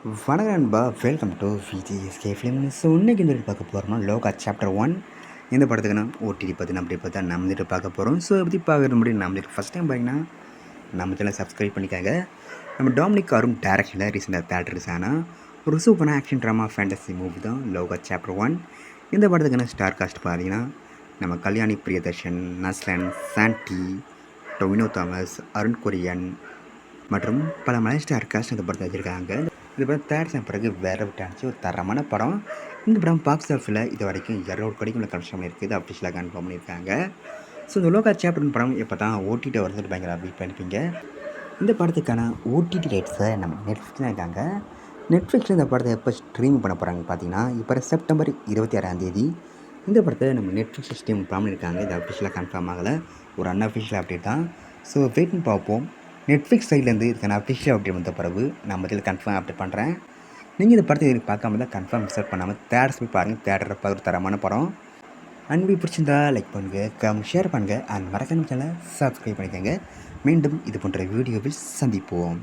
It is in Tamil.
வணக்கம் நண்பா, welcome to VGSK film. So இன்றைக்கி இந்த பார்க்க போகிறோம்னா லோகா சாப்டர் 1 இந்த படத்துக்கு நான் ஓடிடி பார்த்து அப்படி பார்த்தா நம்ம வந்துட்டு பார்க்க போகிறோம். ஸோ எப்படி பார்க்குறது முடியும் நம்ம ஃபஸ்ட் டைம் பார்த்தீங்கன்னா நம்ம சேனல் சப்ஸ்கிரைப் பண்ணிக்காங்க. நம்ம டாமினிக் அருண் டேரக்ஷனில் ரீசெண்டாக தேட்டர்ஸ் ஆனால் ஒரு சூப்பரான ஆக்ஷன் ட்ராமா ஃபேண்டசி மூவி தான் லோகா சாப்டர் 1. இந்த படத்துக்கான ஸ்டார் காஸ்ட் பார்த்தீங்கன்னா நம்ம கல்யாணி பிரியதர்ஷன், நஸ்லன், சாண்டி, டொவினோ தாமஸ், அருண் கொரியன் மற்றும் பல மலை ஸ்டார் காஸ்ட் இந்த படத்தை வச்சுருக்காங்க. இந்த படம் தேர்ட் டைம் பிறகு வேற விட்டாச்சு ஒரு தரமான படம். இந்த படம் பாக்ஸ் ஆஃபீஸில் இது வரைக்கும் 200 கோடிக்கு உள்ள கலெக்ஷன் பண்ணியிருக்குது, அஃபிஷியலாக கன்ஃபார்ம் பண்ணியிருக்காங்க. ஸோ இந்த லோகா சாப்டர் படம் இப்போ தான் ஓடிடி வருதுட்டு பயங்கர வெயிட் பண்ணிப்பீங்க. இந்த படத்துக்கான ஓடிடி ரைட்ஸை நம்ம நெட்ஃப்ளிக்ஸ் தான் இருக்காங்க. நெட்ஃப்ளிக்ஸில் இந்த படத்தை எப்போ ஸ்ட்ரீம் பண்ண போகிறாங்க பார்த்தீங்கன்னா இப்போ செப்டம்பர் 26 இந்த படத்தை நம்ம நெட்ஃப்ளிக்ஸ் ஸ்ட்ரீம் பண்ணியிருக்காங்க. இது அஃபிஷியலாக கன்ஃபார்ம் ஆகலை, ஒரு அன்அஃபிஷியல் அப்டேட் தான். ஸோ வெயிட் பண்ணி பார்ப்போம். நெட்ஃப்ளிக்ஸ் சைட்லேருந்து இதுக்கான அஃபிஷியல் அப்டேட் வந்த பிறகு நம்ம இதில் கன்ஃபார்ம் அப்டேட் பண்ணுறேன். நீங்கள் இந்த படத்தை இதுக்கு பார்க்காம தான் கன்ஃபார்ம் மிஸ் பண்ணாமல் தேட்டர்ஸ் போய் பாருங்கள். தேட்டரை பார்க்குற தரமான படம். அன்பு பிடிச்சிருந்தா லைக் பண்ணுங்கள், ஷேர் பண்ணுங்கள், அண்ட் மறக்காம சேனலை சப்ஸ்கிரைப் பண்ணிக்கோங்க. மீண்டும் இது போன்ற வீடியோவில் சந்திப்போம்.